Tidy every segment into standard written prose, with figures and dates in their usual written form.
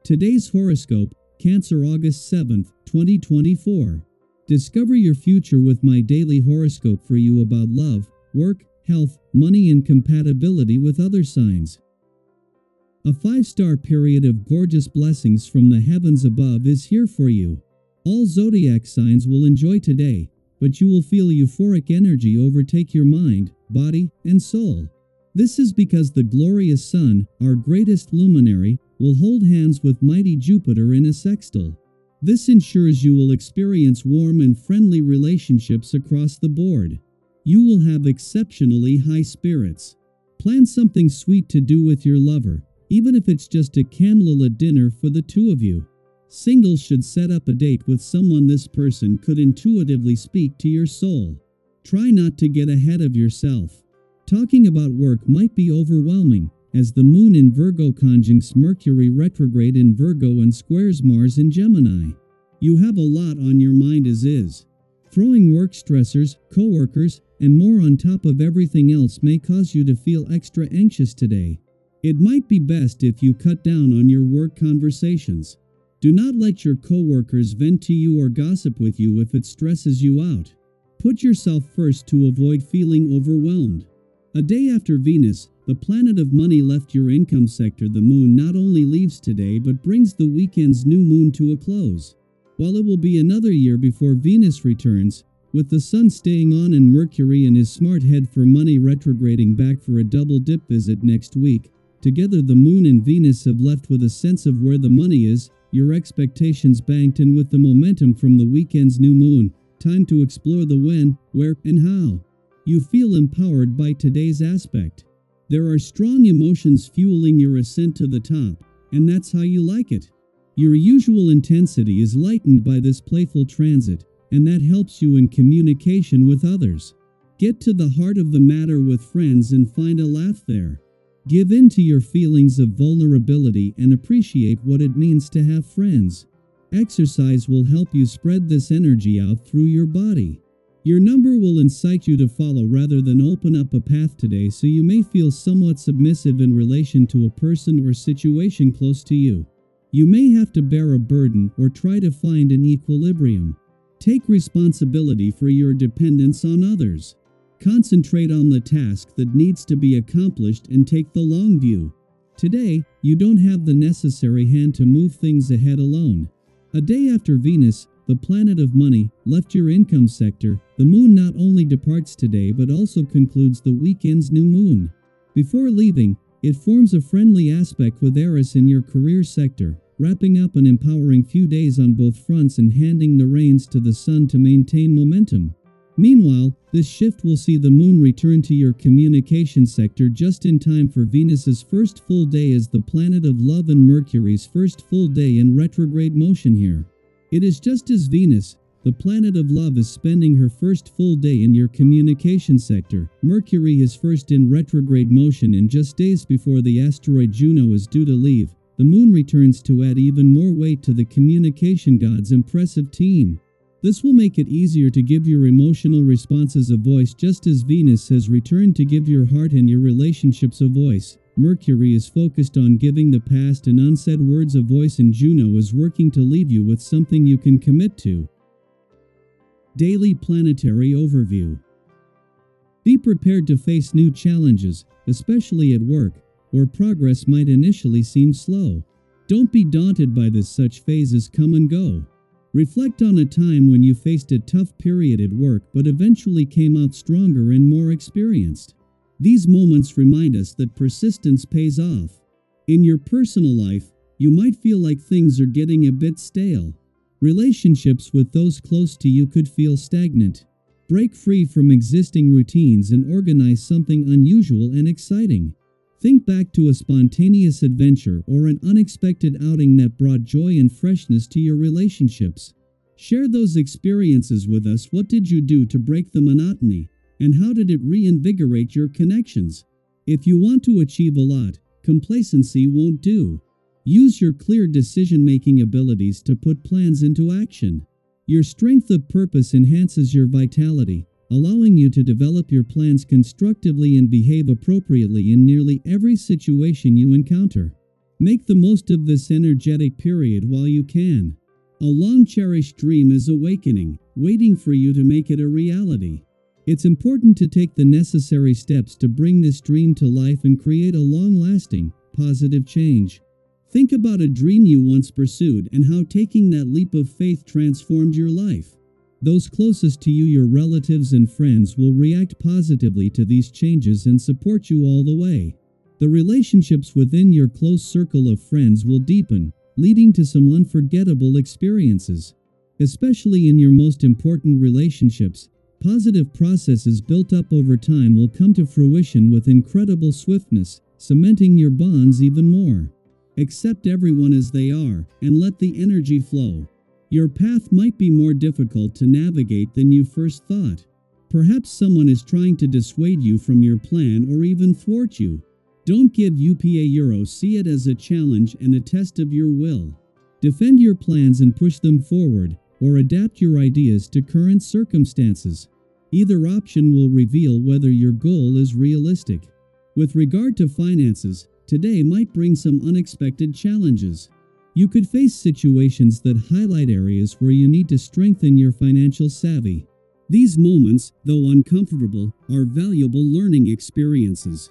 Today's horoscope, Cancer August 7th, 2024. Discover your future with my daily horoscope for you about love, work, health, money and compatibility with other signs. A 5-star period of gorgeous blessings from the heavens above is here for you. All zodiac signs will enjoy today, but you will feel euphoric energy overtake your mind, body, and soul. This is because the glorious sun, our greatest luminary, will hold hands with mighty Jupiter in a sextile. This ensures you will experience warm and friendly relationships across the board. You will have exceptionally high spirits. Plan something sweet to do with your lover, even if it's just a candlelit dinner for the two of you. Singles should set up a date with someone this person could intuitively speak to your soul. Try not to get ahead of yourself. Talking about work might be overwhelming, as the moon in Virgo conjuncts Mercury retrograde in Virgo and squares Mars in Gemini. You have a lot on your mind as is. Throwing work stressors, coworkers, and more on top of everything else may cause you to feel extra anxious today. It might be best if you cut down on your work conversations. Do not let your coworkers vent to you or gossip with you if it stresses you out. Put yourself first to avoid feeling overwhelmed. A day after Venus, the planet of money, left your income sector, the moon not only leaves today but brings the weekend's new moon to a close. While it will be another year before Venus returns, with the sun staying on and Mercury in his smart head for money retrograding back for a double dip visit next week, together the moon and Venus have left with a sense of where the money is, your expectations banked, and with the momentum from the weekend's new moon, time to explore the when, where, and how. You feel empowered by today's aspect. There are strong emotions fueling your ascent to the top, and that's how you like it. Your usual intensity is lightened by this playful transit, and that helps you in communication with others. Get to the heart of the matter with friends and find a laugh there. Give in to your feelings of vulnerability and appreciate what it means to have friends. Exercise will help you spread this energy out through your body. Your number will incite you to follow rather than open up a path today, so you may feel somewhat submissive in relation to a person or situation close to you. You may have to bear a burden or try to find an equilibrium. Take responsibility for your dependence on others. Concentrate on the task that needs to be accomplished and take the long view. Today, you don't have the necessary hand to move things ahead alone. A day after Venus, the planet of money, left your income sector, the moon not only departs today but also concludes the weekend's new moon. Before leaving, it forms a friendly aspect with Eris in your career sector, wrapping up an empowering few days on both fronts and handing the reins to the sun to maintain momentum. Meanwhile, this shift will see the moon return to your communication sector just in time for Venus's first full day as the planet of love and Mercury's first full day in retrograde motion here. It is just as Venus, the planet of love, is spending her first full day in your communication sector. Mercury is first in retrograde motion, and just days before the asteroid Juno is due to leave, the moon returns to add even more weight to the communication god's impressive team. This will make it easier to give your emotional responses a voice, just as Venus has returned to give your heart and your relationships a voice. Mercury is focused on giving the past and unsaid words a voice, and Juno is working to leave you with something you can commit to. Daily Planetary Overview. Be prepared to face new challenges, especially at work, where progress might initially seem slow. Don't be daunted by this, such phases come and go. Reflect on a time when you faced a tough period at work but eventually came out stronger and more experienced. These moments remind us that persistence pays off. In your personal life, you might feel like things are getting a bit stale. Relationships with those close to you could feel stagnant. Break free from existing routines and organize something unusual and exciting. Think back to a spontaneous adventure or an unexpected outing that brought joy and freshness to your relationships. Share those experiences with us. What did you do to break the monotony? And how did it reinvigorate your connections? If you want to achieve a lot, complacency won't do. Use your clear decision-making abilities to put plans into action. Your strength of purpose enhances your vitality, allowing you to develop your plans constructively and behave appropriately in nearly every situation you encounter. Make the most of this energetic period while you can. A long-cherished dream is awakening, waiting for you to make it a reality. It's important to take the necessary steps to bring this dream to life and create a long-lasting, positive change. Think about a dream you once pursued and how taking that leap of faith transformed your life. Those closest to you, your relatives and friends, will react positively to these changes and support you all the way. The relationships within your close circle of friends will deepen, leading to some unforgettable experiences. Especially in your most important relationships, positive processes built up over time will come to fruition with incredible swiftness, cementing your bonds even more. Accept everyone as they are, and let the energy flow. Your path might be more difficult to navigate than you first thought. Perhaps someone is trying to dissuade you from your plan or even thwart you. Don't give up euro, see it as a challenge and a test of your will. Defend your plans and push them forward, or adapt your ideas to current circumstances. Either option will reveal whether your goal is realistic. With regard to finances, today might bring some unexpected challenges. You could face situations that highlight areas where you need to strengthen your financial savvy. These moments, though uncomfortable, are valuable learning experiences.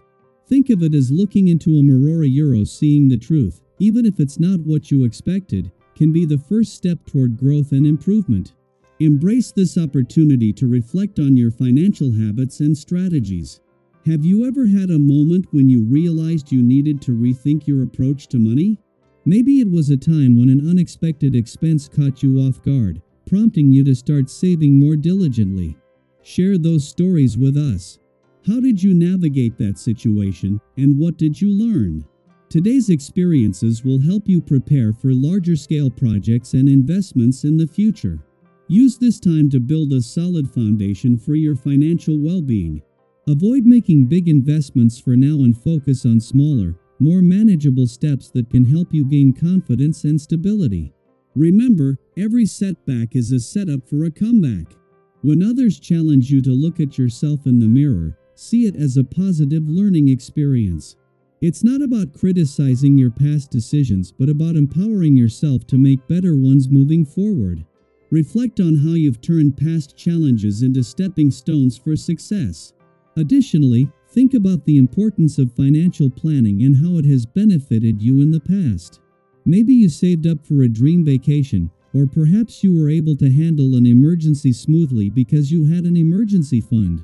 Think of it as looking into a mirror, euro, seeing the truth, even if it's not what you expected, can be the first step toward growth and improvement. Embrace this opportunity to reflect on your financial habits and strategies. Have you ever had a moment when you realized you needed to rethink your approach to money? Maybe it was a time when an unexpected expense caught you off guard, prompting you to start saving more diligently. Share those stories with us. How did you navigate that situation, and what did you learn? Today's experiences will help you prepare for larger-scale projects and investments in the future. Use this time to build a solid foundation for your financial well-being. Avoid making big investments for now and focus on smaller, more manageable steps that can help you gain confidence and stability. Remember, every setback is a setup for a comeback. When others challenge you to look at yourself in the mirror, see it as a positive learning experience. It's not about criticizing your past decisions, but about empowering yourself to make better ones moving forward. Reflect on how you've turned past challenges into stepping stones for success. Additionally, think about the importance of financial planning and how it has benefited you in the past. Maybe you saved up for a dream vacation, or perhaps you were able to handle an emergency smoothly because you had an emergency fund.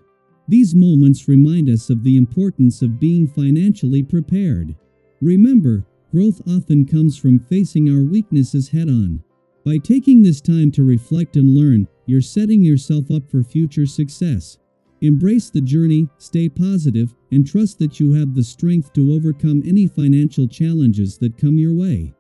These moments remind us of the importance of being financially prepared. Remember, growth often comes from facing our weaknesses head-on. By taking this time to reflect and learn, you're setting yourself up for future success. Embrace the journey, stay positive, and trust that you have the strength to overcome any financial challenges that come your way.